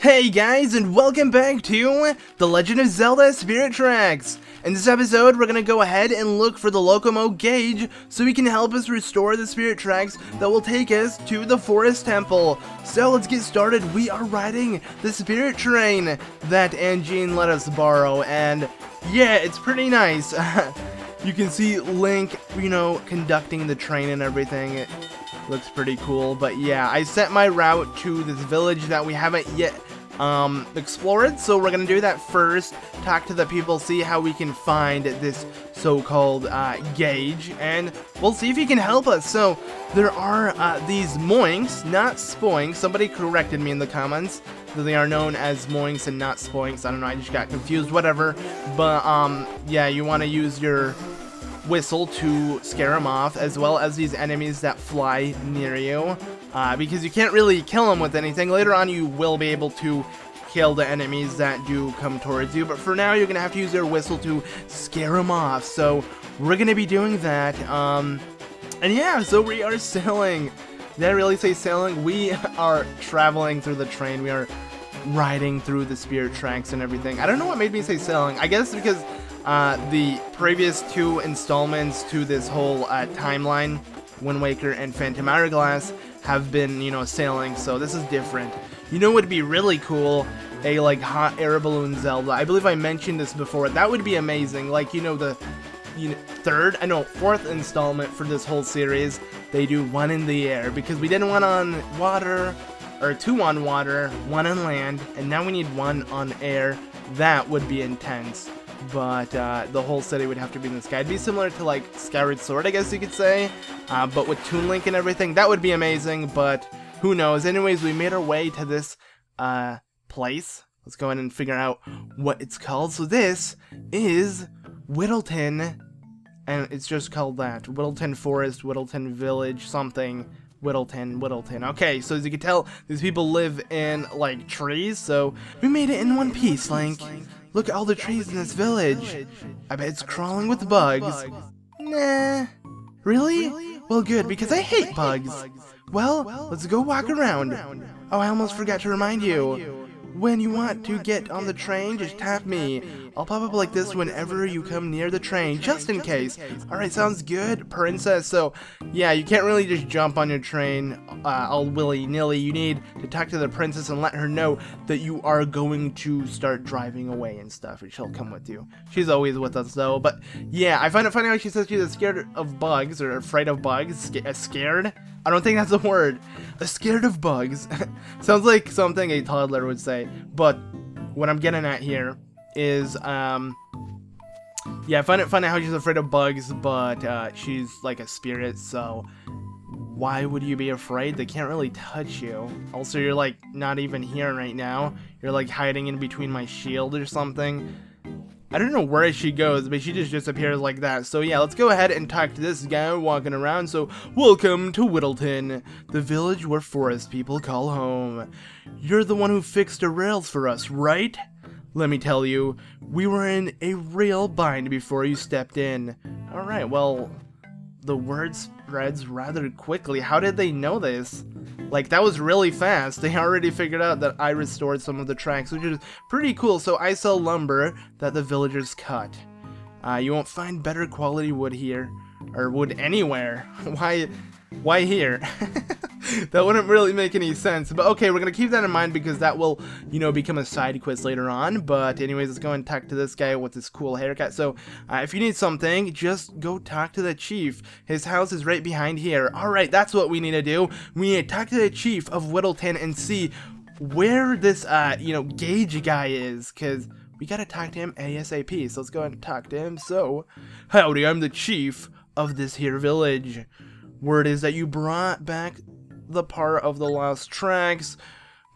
Hey guys, and welcome back to The Legend of Zelda Spirit Tracks. In this episode, we're gonna go ahead and look for the Lokomo Gage so he can help us restore the Spirit Tracks that will take us to the Forest Temple. So let's get started. We are riding the Spirit Train that Anjean let us borrow, and yeah, it's pretty nice. You can see Link, conducting the train and everything. It looks pretty cool, but yeah, I set my route to this village that we haven't yet explored, so we're gonna do that first, talk to the people, see how we can find this so-called Gage, and we'll see if he can help us. So there are these moinks, not spoinks. Somebody corrected me in the comments that they are known as moinks and not spoinks. I don't know, I just got confused, whatever. But yeah, you want to use your whistle to scare them off, as well as these enemies that fly near you, because you can't really kill them with anything. Later on you will be able to kill the enemies that do come towards you, but for now you're gonna have to use your whistle to scare them off. So we're gonna be doing that, and yeah, so we are sailing. Did I really say sailing? We are traveling through the train. We are riding through the Spirit Tracks and everything. I don't know what made me say sailing. I guess because the previous two installments to this whole timeline, Wind Waker and Phantom Hourglass, have been, sailing, so this is different. You know what would be really cool? A, hot air balloon Zelda. I believe I mentioned this before. That would be amazing. The fourth installment for this whole series, they do one in the air, because we did one on water, or two on water, one on land, and now we need one on air. That would be intense. But the whole city would have to be in the sky. It'd be similar to Skyward Sword, I guess you could say, but with Toon Link and everything. That would be amazing, but who knows. Anyways, we made our way to this place. Let's go ahead and figure out what it's called. So this is Whittleton, and it's just called that. Whittleton Forest, Whittleton Village, something. Whittleton. Okay, so as you can tell, these people live in, trees, so we made it in one piece, Link. Look at all the trees in this village. I bet it's crawling with bugs. Nah. Really? Well, good, because I hate bugs. Well, let's go walk around. Oh, I almost forgot to remind you. When you want to get on the train, just tap me. I'll pop up like this whenever you come near the train, just in case. Alright, sounds good, princess. So, yeah, you can't really just jump on your train all willy-nilly. You need to talk to the princess and let her know that you are going to start driving away and stuff, and she'll come with you. She's always with us, though. But, yeah, I find it funny how she says she's scared of bugs, or afraid of bugs. Scared? I don't think that's a word. Scared of bugs. Sounds like something a toddler would say. But what I'm getting at here is, yeah, I find it funny how she's afraid of bugs, but she's like a spirit, so why would you be afraid? They can't really touch you. Also, you're not even here right now. You're hiding in between my shield or something. I don't know where she goes, but she just disappears like that. So yeah, let's go ahead and talk to this guy walking around. So, welcome to Whittleton, the village where forest people call home. You're the one who fixed the rails for us, right? Let me tell you, we were in a real bind before you stepped in. Alright, well, the word spreads rather quickly. How did they know this? That was really fast. They already figured out that I restored some of the tracks, which is pretty cool. So I sell lumber that the villagers cut. You won't find better quality wood here, or wood anywhere. Why here? That wouldn't really make any sense. But okay, we're gonna keep that in mind, because that will, become a side quest later on. But anyways, let's go and talk to this guy with this cool haircut. So if you need something, just go talk to the chief. His house is right behind here. Alright, that's what we need to do. We need to talk to the chief of Whittleton and see where this Gage guy is, because we gotta talk to him ASAP. So let's go and talk to him. So, howdy, I'm the chief of this here village. Word is that you brought back the part of the lost tracks.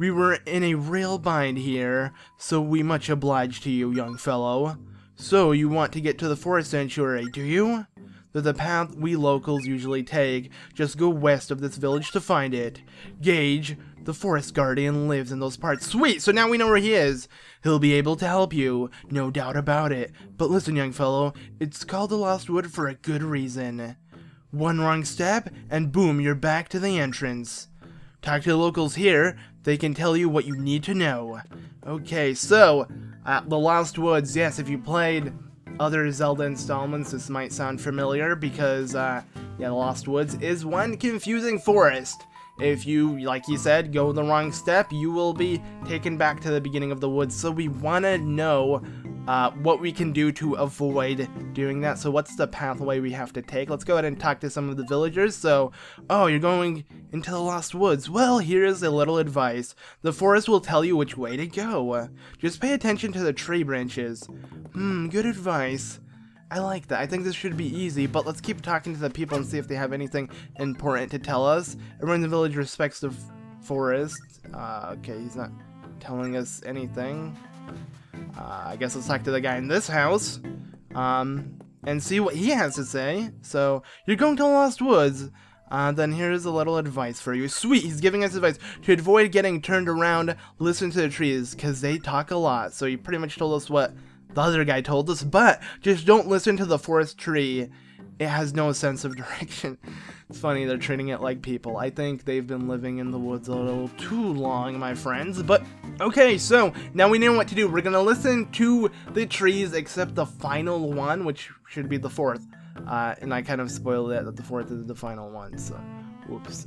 We were in a real bind here, so we much obliged to you, young fellow. So you want to get to the forest sanctuary, do you? The path we locals usually take. Just go west of this village to find it. Gage, the forest guardian, lives in those parts. Sweet, so now we know where he is. He'll be able to help you, no doubt about it. But listen, young fellow, it's called the Lost Wood for a good reason. One wrong step, and boom, you're back to the entrance. Talk to the locals here. They can tell you what you need to know. Okay, so, the Lost Woods. Yes, if you played other Zelda installments, this might sound familiar because, yeah, the Lost Woods is one confusing forest. If you, like you said, go the wrong step, you will be taken back to the beginning of the woods. So we want to know what we can do to avoid doing that. So what's the pathway we have to take? Let's go ahead and talk to some of the villagers. So, oh, you're going into the Lost Woods. Well, here's a little advice. The forest will tell you which way to go. Just pay attention to the tree branches. Good advice. I like that. I think this should be easy, but let's keep talking to the people and see if they have anything important to tell us. Everyone in the village respects the forest. Okay, he's not telling us anything. I guess let's talk to the guy in this house, and see what he has to say. So, you're going to the Lost Woods. Then here's a little advice for you. Sweet, he's giving us advice. To avoid getting turned around, listen to the trees, because they talk a lot. So he pretty much told us what the other guy told us, but just don't listen to the forest tree. It has no sense of direction. It's funny, they're treating it like people. I think they've been living in the woods a little too long, my friends. But, okay, so, now we know what to do. We're gonna listen to the trees, except the final one, which should be the fourth. And I kind of spoiled it that the fourth is the final one, so, whoops.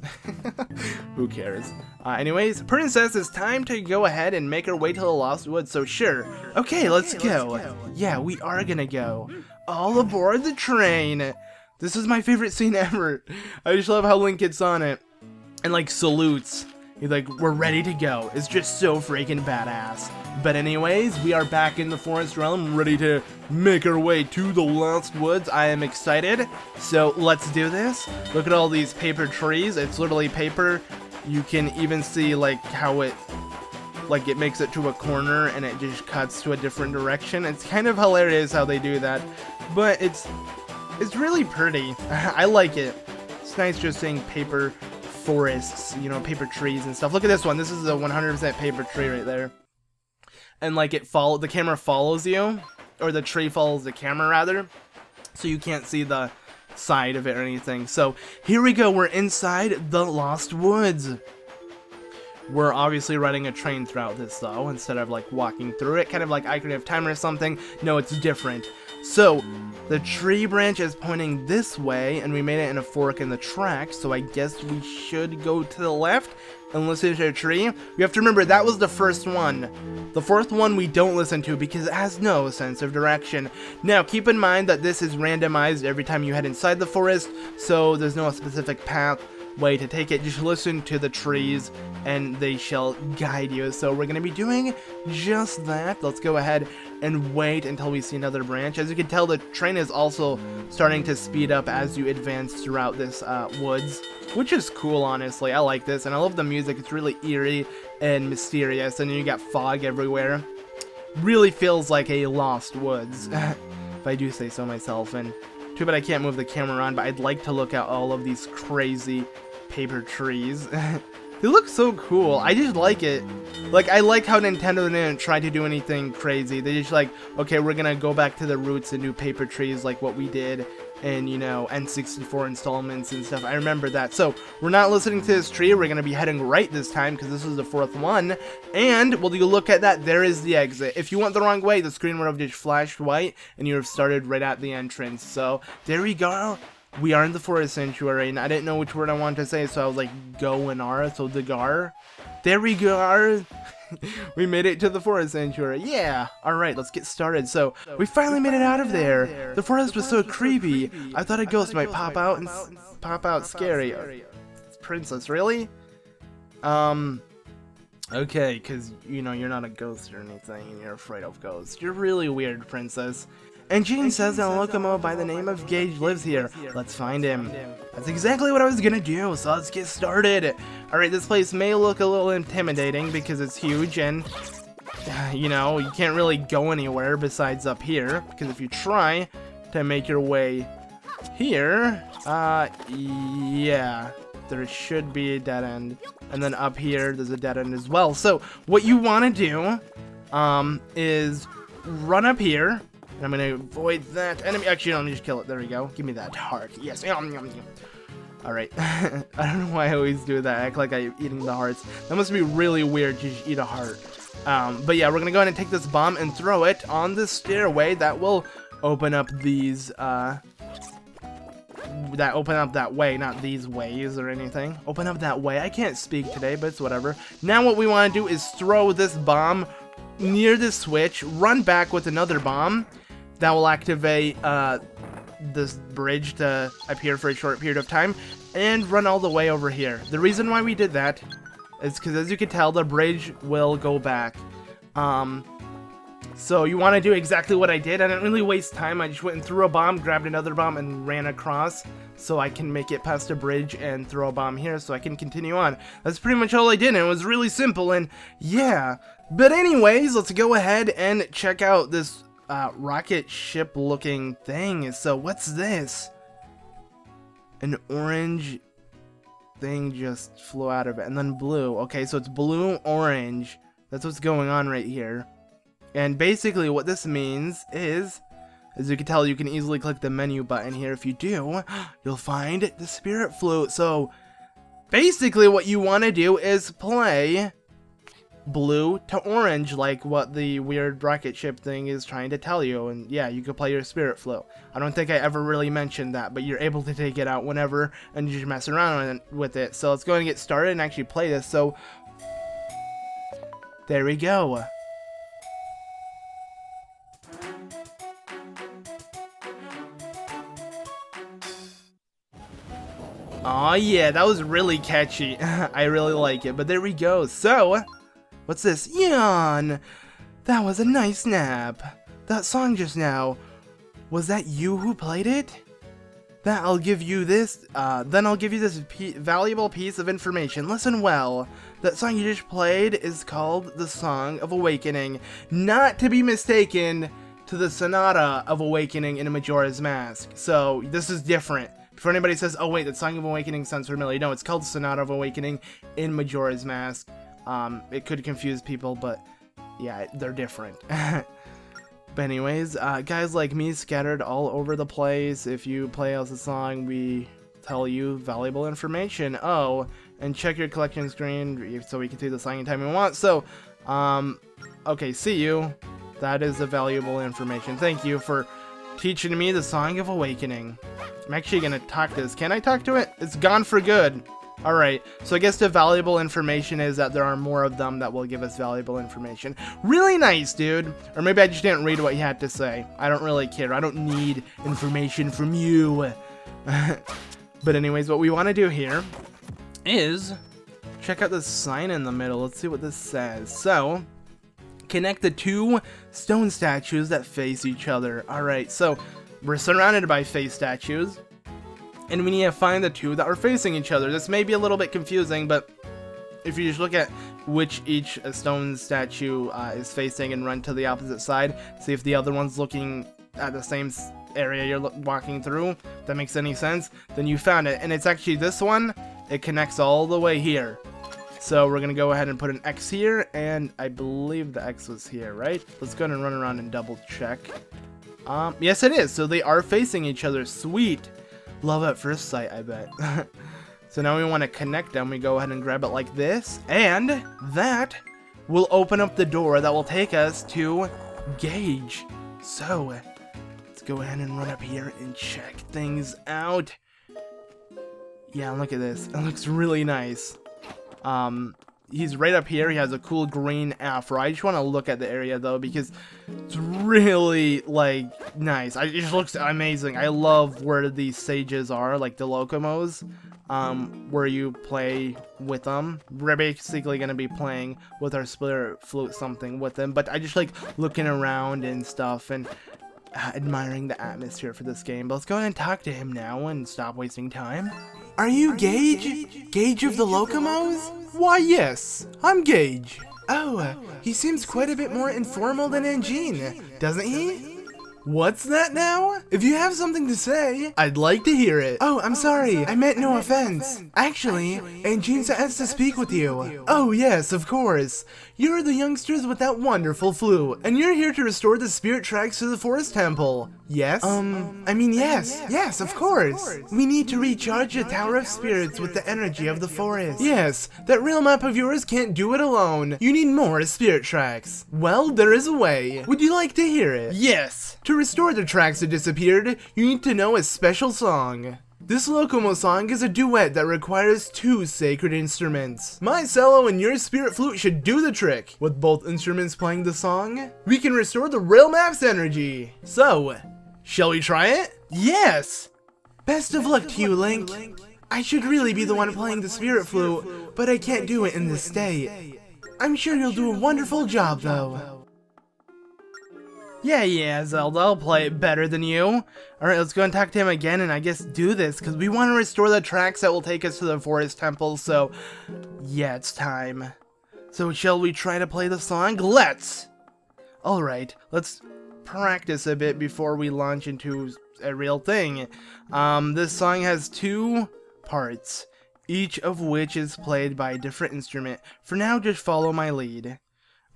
Who cares? Anyways, Princess, it's time to go ahead and make our way to the Lost Woods, so sure. Okay, let's go. Yeah, we are gonna go. All aboard the train. This is my favorite scene ever. I just love how Link gets on it and like salutes. He's like, we're ready to go. It's just so freaking badass. But anyways, we are back in the forest realm, ready to make our way to the Lost Woods. I am excited. So let's do this. Look at all these paper trees. It's literally paper. You can even see like how it makes it to a corner and it just cuts to a different direction. It's kind of hilarious how they do that, but it's really pretty. I like it. It's nice just seeing paper forests, you know, paper trees and stuff. Look at this one. This is a 100% paper tree right there. And like the camera follows you, or the tree follows the camera rather, so you can't see the side of it or anything. So here we go. We're inside the Lost Woods. We're obviously riding a train throughout this though, instead of like walking through it, kind of like Ocarina of Time or something. No, it's different. So, the tree branch is pointing this way, and we made it in a fork in the track, so I guess we should go to the left and listen to a tree. You have to remember, that was the first one. The fourth one we don't listen to because it has no sense of direction. Now, keep in mind that this is randomized every time you head inside the forest, so there's no specific pathway to take it. Just listen to the trees and they shall guide you. So we're gonna be doing just that. Let's go ahead and wait until we see another branch. As you can tell, the train is also starting to speed up as you advance throughout this woods, which is cool, honestly. I like this, and I love the music. It's really eerie and mysterious, and then you got fog everywhere. Really feels like a Lost Woods, if I do say so myself. And too bad I can't move the camera on, but I'd like to look at all of these crazy paper trees. They look so cool. I just like it. Like, I like how Nintendo didn't try to do anything crazy. They just like, okay, we're gonna go back to the roots and do paper trees like what we did in, you know, N64 installments and stuff. I remember that. So, we're not listening to this tree. We're gonna be heading right this time because this is the fourth one. And, well, you look at that, there is the exit. If you went the wrong way, the screen would have just flashed white and you would have started right at the entrance. So, there we go. We are in the forest sanctuary, and I didn't know which word I wanted to say, so I was like, go and R, so the gar. There we go. We made it to the forest sanctuary. Yeah. Alright, let's get started. So, we finally made it out of there. The forest was so creepy. I thought a ghost might pop out scary. Princess, really? Okay, because, you know, you're not a ghost or anything, and you're afraid of ghosts. You're really weird, Princess. Anjean says that a Lokomo by the name of Gage lives here. Let's find him. That's exactly what I was gonna do, so let's get started. Alright, this place may look a little intimidating because it's huge and, you know, you can't really go anywhere besides up here. Because if you try to make your way here, yeah, there should be a dead end. And then up here, there's a dead end as well. So, what you want to do, is run up here. And I'm gonna avoid that enemy. Actually, let me just kill it. There we go. Give me that heart. Yes. Alright. I don't know why I always do that. I act like I'm eating the hearts. That must be really weird to just eat a heart. But yeah, we're gonna go ahead and take this bomb and throw it on the stairway that will open up these, that open up that way, not these ways or anything. Open up that way. I can't speak today, but it's whatever. Now what we want to do is throw this bomb near the switch, run back with another bomb that will activate this bridge to appear for a short period of time, and run all the way over here. The reason why we did that is because, as you can tell, the bridge will go back. So you want to do exactly what I did. I didn't really waste time. I just went and threw a bomb, grabbed another bomb, and ran across so I can make it past a bridge and throw a bomb here so I can continue on. That's pretty much all I did, and it was really simple, and yeah. But anyways, let's go ahead and check out this rocket ship looking thing. So what's this? An orange thing just flew out of it, and then blue. Okay, so it's blue, orange. That's what's going on right here. And basically what this means is, as you can tell, you can easily click the menu button here. If you do, you'll find the spirit flute. So basically what you want to do is play blue to orange, like what the weird rocket ship thing is trying to tell you. And yeah, you can play your spirit flute. I don't think I ever really mentioned that, but you're able to take it out whenever and just mess around with it. So let's go ahead and get started and actually play this. So there we go. Aw, yeah, that was really catchy. I really like it, but there we go. So, what's this? Yawn! That was a nice nap. That song just now, was that you who played it? Then I'll give you this valuable piece of information. Listen well. That song you just played is called the Song of Awakening, not to be mistaken to the Sonata of Awakening in Majora's Mask. So, this is different. Before anybody says, oh wait, that Song of Awakening sounds familiar. No, it's called Sonata of Awakening in Majora's Mask. It could confuse people, but yeah, they're different. But anyways, guys like me scattered all over the place. If you play us a song, we tell you valuable information. Oh, and check your collection screen so we can see the song anytime we want. So, okay, see you. That is the valuable information. Thank you for teaching me the Song of Awakening. I'm actually gonna talk to this. Can I talk to it? It's gone for good. Alright, so I guess the valuable information is that there are more of them that will give us valuable information. Really nice, dude. Or maybe I just didn't read what you had to say. I don't really care. I don't need information from you. But anyways, what we want to do here is check out this sign in the middle. Let's see what this says. So, connect the two stone statues that face each other. Alright, so we're surrounded by face statues, and we need to find the two that are facing each other. This may be a little bit confusing, but if you just look at which each stone statue is facing and run to the opposite side, see if the other one's looking at the same area you're walking through, if that makes any sense, then you found it. And it's actually this one. It connects all the way here. So we're going to go ahead and put an X here, and I believe the X was here, right? Let's go ahead and run around and double check. Yes it is, so they are facing each other. Sweet. Love at first sight, I bet. So now we want to connect them. We go ahead and grab it like this, and that will open up the door that will take us to Gage. So, let's go ahead and run up here and check things out. Yeah, look at this. It looks really nice. He's right up here. He has a cool green afro. I just want to look at the area though, because it's really like nice. It just looks amazing. I love where these sages are, like the Lokomos, where you play with them. We're basically going to be playing with our spirit flute something with them, but I just like looking around and stuff and admiring the atmosphere for this game. But let's go ahead and talk to him now and stop wasting time. Are you Gage? Gage of the Lokomos? Why, yes, I'm Gage. Oh, he seems quite a bit more informal than Anjean, doesn't he? What's that now? If you have something to say, I'd like to hear it. Oh, I'm sorry, I meant no offense. Actually, Anjean sent us to speak with you. Oh yes, of course. You're the youngsters with that wonderful flute, and you're here to restore the spirit tracks to the forest temple. Yes? Yes, of course. We need to recharge the Tower of Spirits with the energy of the forest. Yes, that real map of yours can't do it alone. You need more spirit tracks. Well, there is a way. Would you like to hear it? Yes. To restore the tracks that disappeared, you need to know a special song. This Lokomo song is a duet that requires 2 sacred instruments. My cello and your spirit flute should do the trick. With both instruments playing the song, we can restore the real map's energy. So, shall we try it? Yes! Best of luck to you, Link. I should really be the one playing the spirit flute, but I can't do it in this state. I'm sure you'll do a wonderful job, though. Yeah, Zelda, I'll play it better than you. Alright, let's go and talk to him again and I guess do this, because we want to restore the tracks that will take us to the forest temple, so yeah, it's time. So shall we try to play the song? Let's! Alright, let's practice a bit before we launch into a real thing. This song has 2 parts, each of which is played by a different instrument. For now, just follow my lead.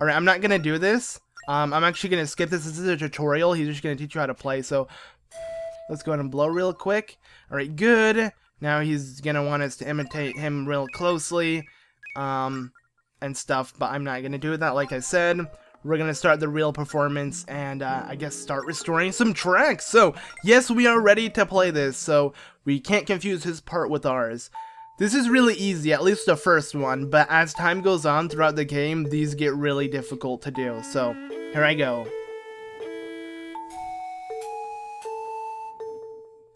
Alright, I'm not gonna do this. I'm actually going to skip this. This is a tutorial. He's just going to teach you how to play. So let's go ahead and blow real quick. Alright, good. Now he's going to want us to imitate him real closely and stuff. But I'm not going to do that. Like I said, we're going to start the real performance and I guess start restoring some tracks. So yes, we are ready to play this. So we can't confuse his part with ours. This is really easy, at least the first one, but as time goes on throughout the game, these get really difficult to do. So, here I go.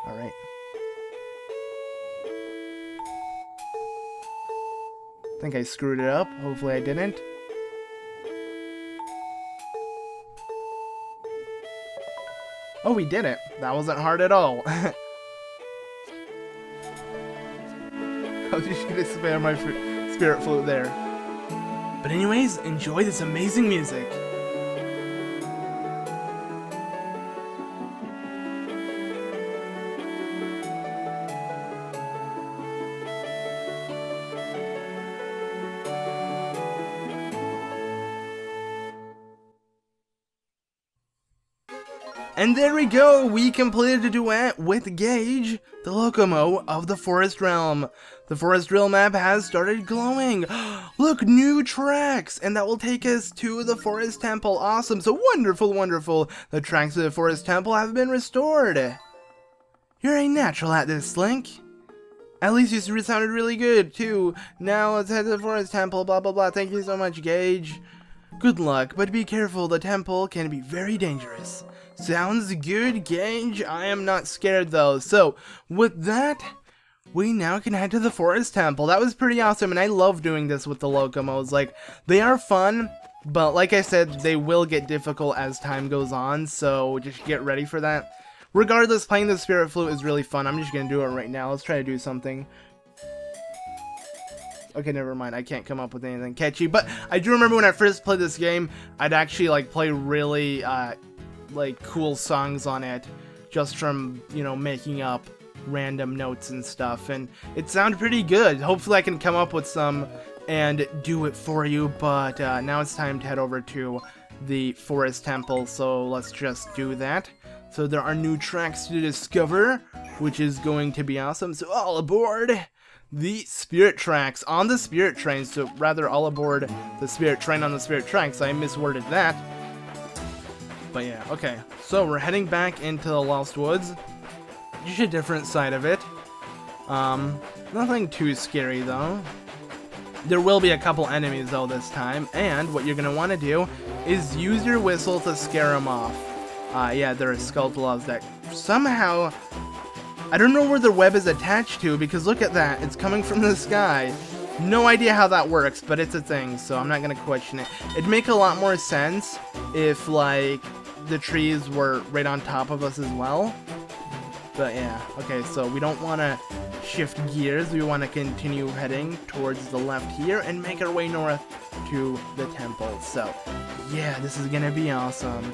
Alright. I think I screwed it up. Hopefully I didn't. Oh, we did it. That wasn't hard at all. I was just gonna spam my spirit flute there. But anyways, enjoy this amazing music. And there we go, we completed a duet with Gage, the Lokomo of the Forest Realm. The Forest Realm map has started glowing. Look, new tracks, and that will take us to the Forest Temple. Awesome, so wonderful, wonderful. The tracks of the Forest Temple have been restored. You're a natural at this, Link. At least you sounded really good, too. Now let's head to the Forest Temple, blah, blah, blah. Thank you so much, Gage. Good luck, but be careful, the temple can be very dangerous. Sounds good, Gage. I am not scared though. So, with that, we now can head to the Forest Temple. That was pretty awesome, and I love doing this with the Lokomos. Like, they are fun, but like I said, they will get difficult as time goes on, so just get ready for that. Regardless, playing the Spirit Flute is really fun. I'm just gonna do it right now. Let's try to do something. Okay, never mind. I can't come up with anything catchy, but I do remember when I first played this game, I'd actually, like, play really, like, cool songs on it, just from, you know, making up random notes and stuff, and it sounded pretty good. Hopefully I can come up with some and do it for you, but now it's time to head over to the Forest Temple, so let's just do that. So there are new tracks to discover, which is going to be awesome, so all aboard the Spirit Tracks on the Spirit Train, so rather all aboard the Spirit Train on the Spirit Tracks. I misworded that. But yeah, okay. So we're heading back into the Lost Woods. Just a different side of it. Nothing too scary though. There will be a couple enemies though this time, and what you're gonna want to do is use your whistle to scare them off. Yeah, there are Skulltulas that somehow, I don't know where their web is attached to, because look at that, it's coming from the sky. No idea how that works, but it's a thing, so I'm not gonna question it. It'd make a lot more sense if, like, the trees were right on top of us as well. But yeah, okay, so we don't want to shift gears. We want to continue heading towards the left here and make our way north to the temple. So yeah, this is gonna be awesome.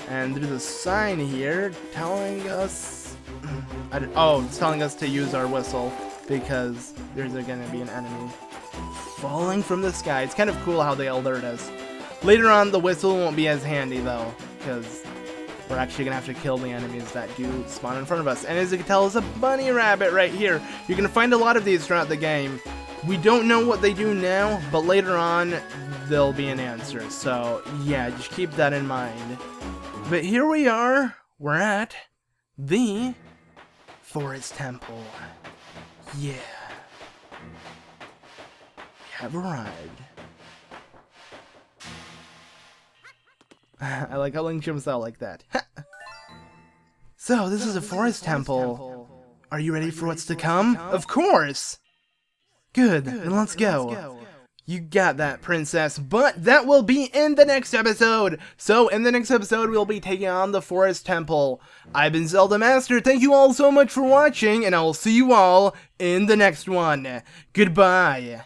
And there's a sign here telling us, oh, it's telling us to use our whistle because there's gonna be an enemy. falling from the sky. It's kind of cool how they alert us. Later on, the whistle won't be as handy though, because we're actually gonna have to kill the enemies that do spawn in front of us. And as you can tell, there's a bunny rabbit right here. You're gonna find a lot of these throughout the game. We don't know what they do now, but later on, there'll be an answer. So yeah, just keep that in mind. But here we are. We're at the Forest Temple. Yeah. We have arrived. I like how Link jumps out like that. So, this is a forest temple. Are you ready for what's to come? Of course! Good, then let's go. You got that, princess, but that will be in the next episode! So, in the next episode, we'll be taking on the Forest Temple. I've been ZeldaMaster, thank you all so much for watching, and I will see you all in the next one. Goodbye!